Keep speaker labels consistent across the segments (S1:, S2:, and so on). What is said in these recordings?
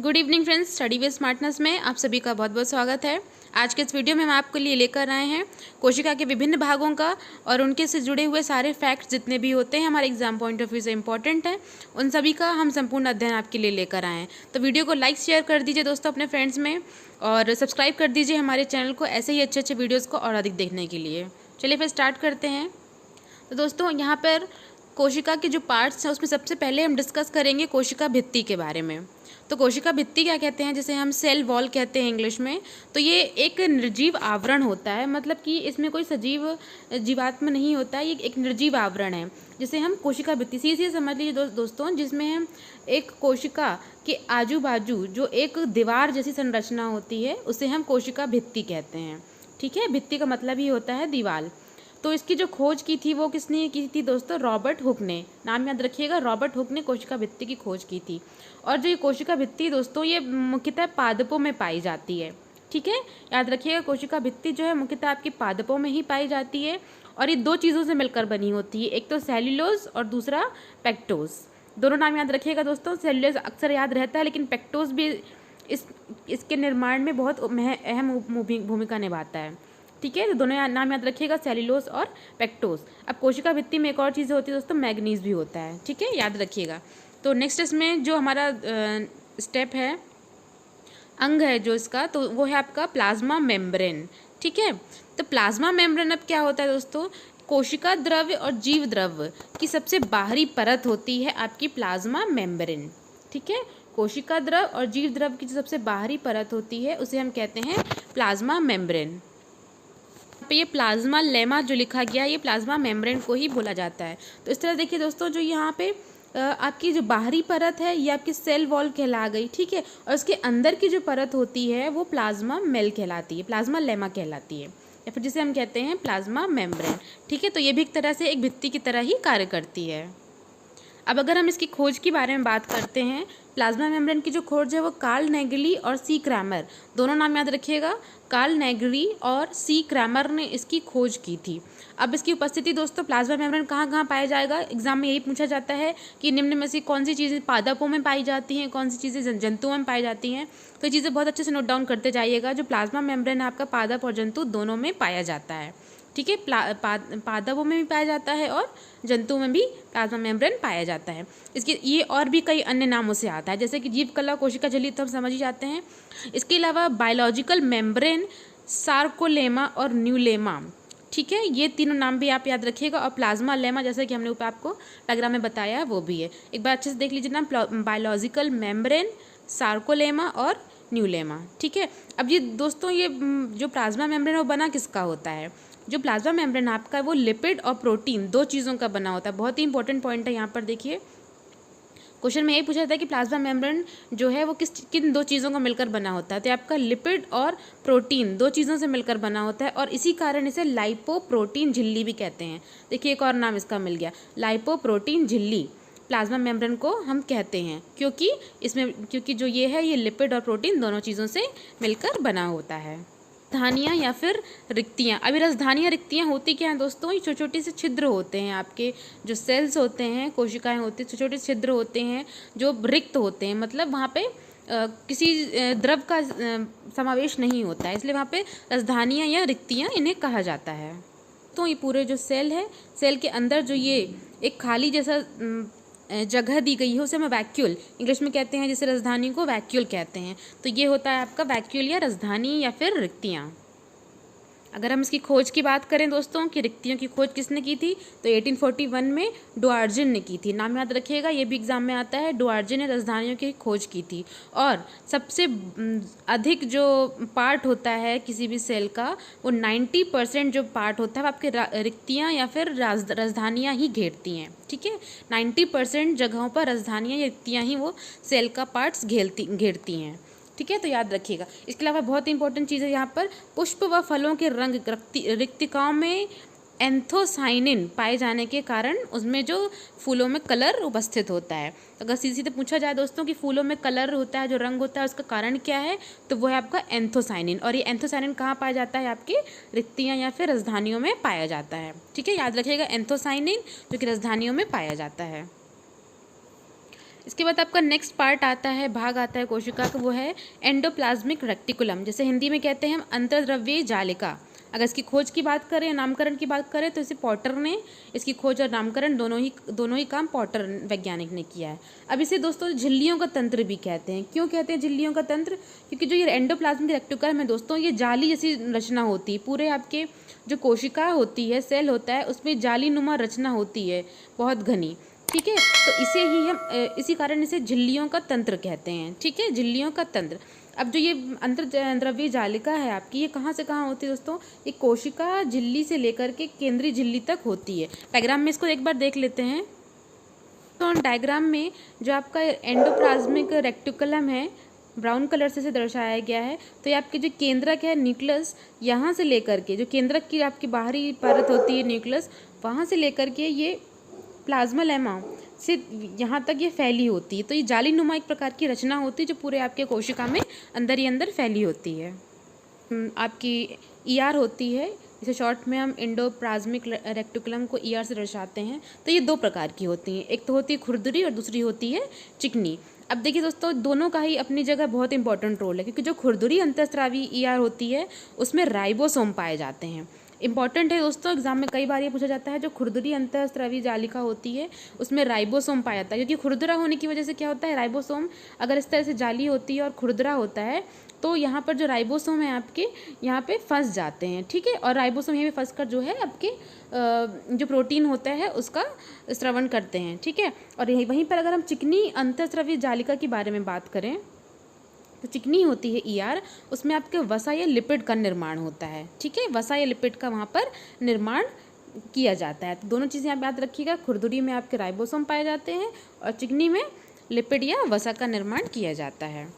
S1: Good evening friends, study with smartness में आप सभी का बहुत बहुत स्वागत है। आज के इस वीडियो में हम आपके लिए लेकर आए हैं कोशिका के विभिन्न भागों का और उनके से जुड़े हुए सारे फैक्ट्स जितने भी होते हैं हमारे एग्जाम पॉइंट ऑफ व्यू से इंपॉर्टेंट हैं, उन सभी का हम संपूर्ण अध्ययन आपके लिए लेकर आए हैं। तो वीडियो को लाइक शेयर कर दीजिए दोस्तों अपने फ्रेंड्स में और सब्सक्राइब कर दीजिए हमारे चैनल को ऐसे ही अच्छे अच्छे वीडियोज़ को और अधिक देखने के लिए। चलिए फिर स्टार्ट करते हैं। तो दोस्तों यहाँ पर कोशिका के जो पार्ट्स हैं उसमें सबसे पहले हम डिस्कस करेंगे कोशिका भित्ति के बारे में। तो कोशिका भित्ति क्या कहते हैं, जिसे हम सेल वॉल कहते हैं इंग्लिश में। तो ये एक निर्जीव आवरण होता है, मतलब कि इसमें कोई सजीव जीवात्मा नहीं होता है, ये एक निर्जीव आवरण है जिसे हम कोशिका भित्ति सीधे समझ लीजिए दोस्तों, जिसमें हम एक कोशिका के आजू बाजू जो एक दीवार जैसी संरचना होती है उसे हम कोशिका भित्ति कहते हैं। ठीक है, भित्ति का मतलब ही होता है दीवार। तो इसकी जो खोज की थी वो किसने की थी दोस्तों? रॉबर्ट हुक ने। नाम याद रखिएगा, रॉबर्ट हुक ने कोशिका भित्ति की खोज की थी। और जो ये कोशिका भित्ति दोस्तों ये मुख्यतः पादपों में पाई जाती है। ठीक है, याद रखिएगा कोशिका भित्ति जो है मुख्यतः आपकी पादपों में ही पाई जाती है और ये दो चीज़ों से मिलकर बनी होती है, एक तो सेल्यूलोज और दूसरा पेक्टोज। दोनों नाम याद रखिएगा दोस्तों। सेल्यूलोज अक्सर याद रहता है लेकिन पेक्टोज भी इसके निर्माण में बहुत अहम भूमिका निभाता है। ठीक है, तो दोनों नाम याद रखिएगा, सेल्यूलोज और पेक्टोज। अब कोशिका भित्ति में एक और चीज़ होती है दोस्तों, मैग्नीज भी होता है। ठीक है, याद रखिएगा। तो नेक्स्ट इसमें जो हमारा स्टेप है, अंग है जो इसका, तो वो है आपका प्लाज्मा मेम्ब्रेन। ठीक है, तो प्लाज्मा मेम्ब्रेन अब क्या होता है दोस्तों? कोशिका द्रव्य और जीव द्रव्य की सबसे बाहरी परत होती है आपकी प्लाज्मा मेम्ब्रेन। ठीक है, कोशिका द्रव और जीव द्रव्य की जो सबसे बाहरी परत होती है उसे हम कहते हैं प्लाज्मा मेम्ब्रेन। ये प्लाज्मा लेमा जो लिखा गया है ये प्लाज्मा मेम्ब्रेन को ही बोला जाता है। तो इस तरह देखिए दोस्तों, जो यहाँ पे आपकी जो बाहरी परत है ये आपकी सेल वॉल कहला गई। ठीक है, और उसके अंदर की जो परत होती है वो प्लाज्मा मेल कहलाती है, प्लाज्मा लेमा कहलाती है, या फिर जिसे हम कहते हैं प्लाज्मा मेम्ब्रेन। ठीक है, तो ये भी एक तरह से एक भित्ति की तरह ही कार्य करती है। अब अगर हम इसकी खोज के बारे में बात करते हैं, प्लाज्मा मेम्ब्रेन की जो खोज है वो कार्ल नेगली और सी क्रैमर, दोनों नाम याद रखिएगा, कार्ल नेगली और सी क्रैमर ने इसकी खोज की थी। अब इसकी उपस्थिति दोस्तों, प्लाज्मा मेम्ब्रेन कहाँ कहाँ पाया जाएगा? एग्जाम में यही पूछा जाता है कि निम्न में से कौन सी चीज़ें पादपों में पाई जाती हैं, कौन सी चीज़ें जंतुओं में पाई जाती हैं। तो ये चीज़ें बहुत अच्छे से नोट डाउन करते जाइएगा। जो प्लाज्मा मेम्ब्रेन है आपका पादप और जंतु दोनों में पाया जाता है। ठीक है, पादपों में भी पाया जाता है और जंतुओं में भी प्लाज्मा मेम्ब्रेन पाया जाता है। इसके ये और भी कई अन्य नामों से आता है, जैसे कि जीवकला, कोशिका झिल्ली, तो हम समझ ही जाते हैं। इसके अलावा बायोलॉजिकल मेम्ब्रेन, सार्कोलेमा और न्यूलेमा। ठीक है, ये तीनों नाम भी आप याद रखिएगा। और प्लाज्मा लेमा जैसे कि हमने ऊपर आपको डायग्राम में बताया है वो भी है, एक बार अच्छे से देख लीजिए ना। बायोलॉजिकल मेम्ब्रेन, सार्कोलेमा और न्यूलेमा। ठीक है, अब ये दोस्तों ये जो प्लाज्मा मेम्ब्रेन है वो बना किसका होता है? जो प्लाज्मा मेम्ब्रेन आपका है वो लिपिड और प्रोटीन दो चीज़ों का बना होता है। बहुत ही इंपॉर्टेंट पॉइंट है यहाँ पर। देखिए क्वेश्चन में यही पूछा जाता है कि प्लाज्मा मेम्ब्रेन जो है वो किन दो चीज़ों का मिलकर बना होता है? तो आपका लिपिड और प्रोटीन दो चीज़ों से मिलकर बना होता है और इसी कारण इसे लाइपोप्रोटीन झिल्ली भी कहते हैं। देखिए एक और नाम इसका मिल गया, लाइपोप्रोटीन झिल्ली प्लाज्मा मेम्ब्रेन को हम कहते हैं, क्योंकि जो ये है ये लिपिड और प्रोटीन दोनों चीज़ों से मिलकर बना होता है। राजधानियाँ या फिर रिक्तियाँ। अभी राजधानियाँ रिक्तियाँ होती क्या हैं दोस्तों? ये छोटे छोटे से छिद्र होते हैं, आपके जो सेल्स होते हैं, कोशिकाएं होती हैं, छोटे छोटे छिद्र होते हैं जो रिक्त होते हैं, मतलब वहाँ पे किसी द्रव का समावेश नहीं होता है, इसलिए वहाँ पे राजधानियाँ या रिक्तियाँ इन्हें कहा जाता है। तो ये पूरे जो सेल है, सेल के अंदर जो ये एक खाली जैसा जगह दी गई है उसे हम वैक्यूल इंग्लिश में कहते हैं, जिसे राजधानी को वैक्यूल कहते हैं। तो ये होता है आपका वैक्यूल या राजधानी या फिर रिक्तियाँ। अगर हम इसकी खोज की बात करें दोस्तों कि रिक्तियों की खोज किसने की थी, तो 1841 में डुआर्जिन ने की थी। नाम याद रखिएगा, ये भी एग्जाम में आता है। डुआर्जिन ने राजधानियों की खोज की थी और सबसे अधिक जो पार्ट होता है किसी भी सेल का वो 90% जो पार्ट होता है वो आपके रिक्तियाँ या फिर राजधानियाँ ही घेरती हैं। ठीक है, 90% जगहों पर राजधानियाँ या रिक्तियाँ ही वो सेल का पार्ट्स घेरती हैं। ठीक है, तो याद रखिएगा। इसके अलावा बहुत इंपॉर्टेंट चीज़ है यहाँ पर, पुष्प व फलों के रंग रिक्तिकाओं में एंथोसाइनिन पाए जाने के कारण उसमें जो फूलों में कलर उपस्थित होता है। अगर सीधे सीधे पूछा जाए दोस्तों कि फूलों में कलर होता है, जो रंग होता है, उसका कारण क्या है, तो वो है आपका एंथोसाइनिन। और ये एंथोसाइनिन कहाँ पाया जाता है? आपकी रिक्तियाँ या फिर राजधानियों में पाया जाता है। ठीक है, याद रखिएगा एंथोसाइनिन जो कि राजधानियों में पाया जाता है। इसके बाद आपका नेक्स्ट पार्ट आता है, भाग आता है कोशिका का, वो है एंडोप्लाज्मिक रेक्टिकुलम, जैसे हिंदी में कहते हैं हम अंतर्द्रव्यीय जालिका। अगर इसकी खोज की बात करें, नामकरण की बात करें, तो इसे पॉटर ने, इसकी खोज और नामकरण दोनों ही काम पॉटर वैज्ञानिक ने किया है। अब इसे दोस्तों झिल्लियों का तंत्र भी कहते हैं। क्यों कहते हैं झिल्लियों का तंत्र? क्योंकि जो ये एंडोप्लाज्मिक रेक्टिकुलम है दोस्तों, ये जाली जैसी रचना होती है। पूरे आपके जो कोशिका होती है, सेल होता है, उसमें जाली नुमा रचना होती है, बहुत घनी। ठीक है, तो इसे ही हम इसी कारण इसे झिल्लियों का तंत्र कहते हैं। ठीक है, झिल्लियों का तंत्र। अब जो ये अंतर्द्रव्यीय जालिका है आपकी, ये कहाँ से कहाँ होती है दोस्तों? ये कोशिका झिल्ली से लेकर के केंद्रीय झिल्ली तक होती है। डायग्राम में इसको एक बार देख लेते हैं। तो डायग्राम में जो आपका एंडोप्लाज्मिक रेक्टिकुलम है, ब्राउन कलर से इसे दर्शाया गया है। तो ये आपके जो केंद्रक है, न्यूक्लियस, यहाँ से लेकर के जो केंद्रक की आपकी बाहरी परत होती है न्यूक्लियस, वहाँ से लेकर के ये प्लाज्मा लेमा से यहाँ तक ये फैली होती है। तो ये जाली नुमा एक प्रकार की रचना होती है जो पूरे आपके कोशिका में अंदर ही अंदर फैली होती है। आपकी ईआर होती है, इसे शॉर्ट में हम एंडोप्लाज्मिक रेक्टिकुलम को ईआर से दर्शाते हैं। तो ये दो प्रकार की होती हैं, एक तो होती है खुरदरी और दूसरी होती है चिकनी। अब देखिए दोस्तों, दोनों का ही अपनी जगह बहुत इंपॉर्टेंट रोल है, क्योंकि जो खुरदरी अंतःस्रावी ईआर होती है उसमें राइबोसोम पाए जाते हैं। इंपॉर्टेंट है दोस्तों, एग्जाम में कई बार ये पूछा जाता है, जो खुरदरी अंतःस्रावी जालिका होती है उसमें राइबोसोम पाया जाता है। क्योंकि खुरदरा होने की वजह से क्या होता है, राइबोसोम अगर इस तरह से जाली होती है और खुरदरा होता है, तो यहाँ पर जो राइबोसोम है आपके यहाँ पे फंस जाते हैं। ठीक है, और राइबोसोम यहाँ पे फंस कर जो है आपके जो प्रोटीन होता है उसका स्रवण करते हैं। ठीक है, और वहीं पर अगर हम चिकनी अंतःस्रावी जालिका के बारे में बात करें, तो चिकनी होती है ईआर, उसमें आपके वसा या लिपिड का निर्माण होता है। ठीक है, वसा या लिपिड का वहाँ पर निर्माण किया जाता है। तो दोनों चीज़ें आप याद रखिएगा, खुरदुरी में आपके राइबोसोम पाए जाते हैं और चिकनी में लिपिड या वसा का निर्माण किया जाता है।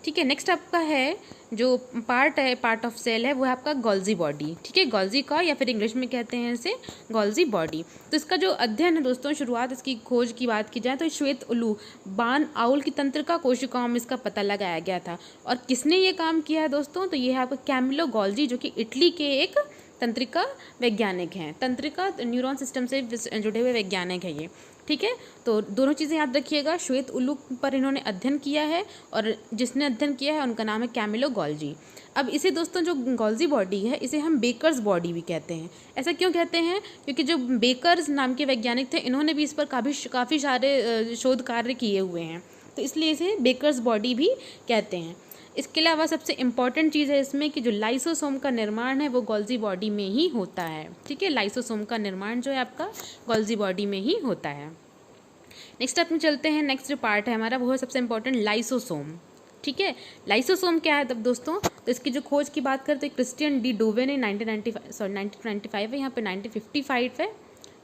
S1: ठीक है, नेक्स्ट आपका है जो पार्ट ऑफ सेल है, वो है आपका गोल्जी बॉडी। ठीक है, गोल्जी का, या फिर इंग्लिश में कहते हैं इसे गोल्जी बॉडी। तो इसका जो अध्ययन है दोस्तों, शुरुआत इसकी खोज की बात की जाए तो श्वेत उल्लू बान आउल की तंत्रिका कोशिकाओं में इसका पता लगाया गया था। और किसने ये काम किया है दोस्तों? तो ये है आपका कैमिलो गोल्जी, जो कि इटली के एक तंत्रिका वैज्ञानिक हैं। तंत्रिका न्यूरॉन सिस्टम से जुड़े हुए वैज्ञानिक है ये। ठीक है, तो दोनों चीज़ें याद रखिएगा, श्वेत उल्लू पर इन्होंने अध्ययन किया है और जिसने अध्ययन किया है उनका नाम है कैमिलो गोल्जी। अब इसे दोस्तों, जो गोल्जी बॉडी है, इसे हम बेकर्स बॉडी भी कहते हैं। ऐसा क्यों कहते हैं? क्योंकि जो बेकर्स नाम के वैज्ञानिक थे, इन्होंने भी इस पर काफ़ी सारे शोध कार्य किए हुए हैं, तो इसलिए इसे बेकर्स बॉडी भी कहते हैं। इसके अलावा सबसे इम्पॉर्टेंट चीज़ है इसमें कि जो लाइसोसोम का निर्माण है वो गोल्जी बॉडी में ही होता है। ठीक है, लाइसोसोम का निर्माण जो है आपका गोल्जी बॉडी में ही होता है। नेक्स्ट अपने चलते हैं, नेक्स्ट जो पार्ट है हमारा वो है सबसे इम्पॉर्टेंट लाइसोसोम। ठीक है, लाइसोसोम क्या है तब दोस्तों? तो इसकी जो खोज की बात करें तो क्रिस्टियन डी डोवे ने 1995 है, यहाँ पे 1955 है,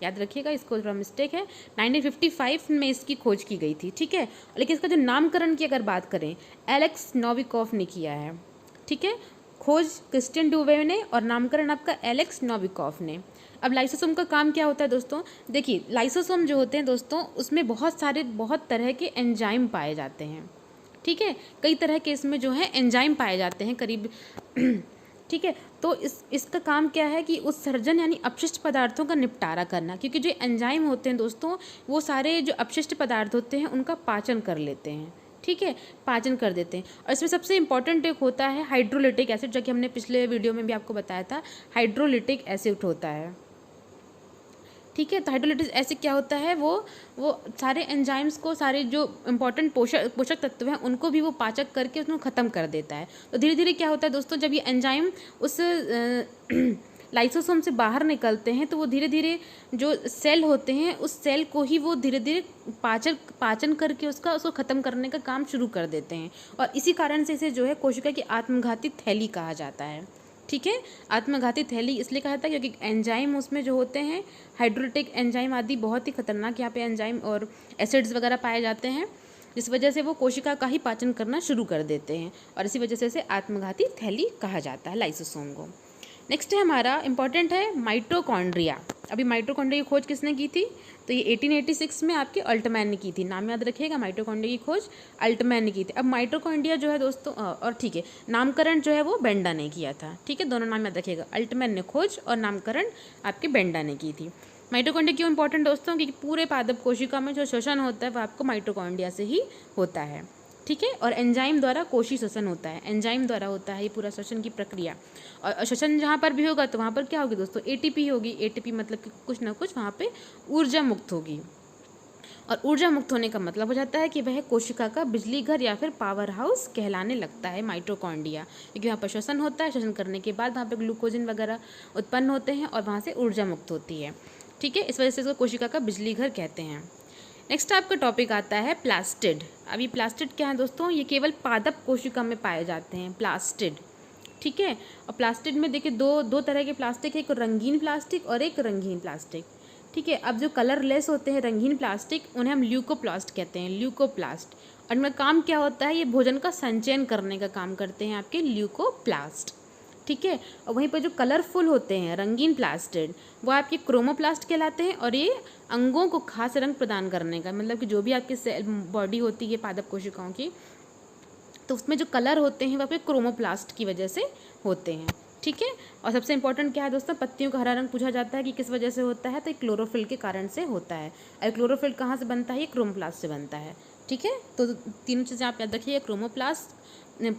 S1: याद रखिएगा, इसको थोड़ा मिस्टेक है, 1955 में इसकी खोज की गई थी। ठीक है, लेकिन इसका जो नामकरण की अगर बात करें, एलेक्स नोविकोव ने किया है। ठीक है, खोज क्रिस्टियन डूवे ने और नामकरण आपका एलेक्स नोविकोव ने। अब लाइसोसोम का काम क्या होता है दोस्तों? देखिए, लाइसोसोम जो होते हैं दोस्तों, उसमें बहुत तरह के एंजाइम पाए जाते हैं। ठीक है, कई तरह के इसमें जो है एंजाइम पाए जाते हैं करीब ठीक है, तो इसका काम क्या है कि उत्सर्जन यानी अपशिष्ट पदार्थों का निपटारा करना। क्योंकि जो एंजाइम होते हैं दोस्तों, वो सारे जो अपशिष्ट पदार्थ होते हैं उनका पाचन कर लेते हैं। ठीक है, पाचन कर देते हैं। और इसमें सबसे इंपॉर्टेंट एक होता है हाइड्रोलिटिक एसिड, जो कि हमने पिछले वीडियो में भी आपको बताया था, हाइड्रोलिटिक एसिड होता है। ठीक है, तो हाइड्रोलिटिक एसिड क्या होता है, वो सारे एंजाइम्स को, सारे जो इंपॉर्टेंट पोषक तत्व हैं उनको भी वो पाचक करके उसको ख़त्म कर देता है। तो धीरे धीरे क्या होता है दोस्तों, जब ये एंजाइम उस लाइसोसोम से बाहर निकलते हैं तो वो धीरे धीरे जो सेल होते हैं उस सेल को ही वो धीरे धीरे पाचन करके उसको ख़त्म करने का काम शुरू कर देते हैं। और इसी कारण से इसे जो है कोशिका की आत्मघाती थैली कहा जाता है। ठीक है, आत्मघाती थैली इसलिए कहा जाता है क्योंकि एंजाइम उसमें जो होते हैं, हाइड्रोलिटिक एंजाइम आदि बहुत ही खतरनाक यहाँ पे एंजाइम और एसिड्स वगैरह पाए जाते हैं, जिस वजह से वो कोशिका का ही पाचन करना शुरू कर देते हैं और इसी वजह से इसे आत्मघाती थैली कहा जाता है लाइसोसोम को। नेक्स्ट है हमारा इंपॉर्टेंट है माइटोकॉन्ड्रिया। अभी माइटोकॉन्ड्रिया की खोज किसने की थी? तो ये 1886 में आपके अल्टमैन ने की थी। नाम याद रखिएगा, माइटोकॉन्ड्रिया की खोज अल्टमैन ने की थी। अब माइटोकॉन्ड्रिया जो है दोस्तों, और ठीक है, नामकरण जो है वो बेंडा ने किया था। ठीक है, दोनों नाम याद रखिएगा, अल्टमैन ने खोज और नामकरण आपके बेंडा ने की थी। माइटोकॉन्ड्रिया क्यों इंपॉर्टेंट दोस्तों, क्योंकि पूरे पादप कोशिका में जो श्वसन होता है वह आपको माइटोकॉन्ड्रिया से ही होता है, ठीक है। और एंजाइम द्वारा कोशी श्वसन होता है, एंजाइम द्वारा होता है ये पूरा श्वसन की प्रक्रिया। और श्वसन जहाँ पर भी होगा तो वहाँ पर क्या होगी दोस्तों, एटीपी होगी। एटीपी मतलब कि कुछ ना कुछ वहाँ पे ऊर्जा मुक्त होगी, और ऊर्जा मुक्त होने का मतलब हो जाता है कि वह कोशिका का बिजली घर या फिर पावर हाउस कहलाने लगता है माइटोकॉन्ड्रिया, क्योंकि वहाँ पर श्वसन होता है, श्वसन करने के बाद वहाँ पर ग्लूकोजन वगैरह उत्पन्न होते हैं और वहाँ से ऊर्जा मुक्त होती है, ठीक है। इस वजह से इसको कोशिका का बिजली घर कहते हैं। नेक्स्ट आपका टॉपिक आता है प्लास्टिड। अब ये प्लास्टिड क्या है दोस्तों, ये केवल पादप कोशिका में पाए जाते हैं, प्लास्टिड, ठीक है। और प्लास्टिड में देखिए दो तरह के प्लास्टिक है, एक रंगीन प्लास्टिक और एक रंगीन प्लास्टिक, ठीक है। अब जो कलरलेस होते हैं रंगीन प्लास्टिक, उन्हें हम ल्यूकोप्लास्ट कहते हैं, ल्यूकोप्लास्ट। और इनका काम क्या होता है, ये भोजन का संचयन करने का काम करते हैं आपके ल्यूकोप्लास्ट, ठीक है। और वहीं पर जो कलरफुल होते हैं रंगीन प्लास्टिड, वो आपके क्रोमोप्लास्ट कहलाते हैं, और ये अंगों को खास रंग प्रदान करने का, मतलब कि जो भी आपकी सेल बॉडी होती है पादप कोशिकाओं की, तो उसमें जो कलर होते हैं वो आपके क्रोमोप्लास्ट की वजह से होते हैं, ठीक है। और सबसे इंपॉर्टेंट क्या है दोस्तों, पत्तियों का हरा रंग पूछा जाता है कि किस वजह से होता है, तो क्लोरोफिल के कारण से होता है। और क्लोरोफिल कहाँ से बनता है, ये क्रोमोप्लास्ट से बनता है, ठीक है। तो तीनों चीज़ें आप याद रखिए, क्रोमोप्लास्ट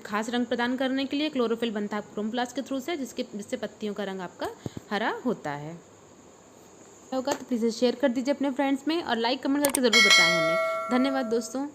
S1: खास रंग प्रदान करने के लिए, क्लोरोफिल बनता है क्रोमोप्लास्ट के थ्रू से, जिससे पत्तियों का रंग आपका हरा होता है। होगा तो प्लीज़ शेयर कर दीजिए अपने फ्रेंड्स में, और लाइक कमेंट करके ज़रूर बताएं हमें। धन्यवाद दोस्तों।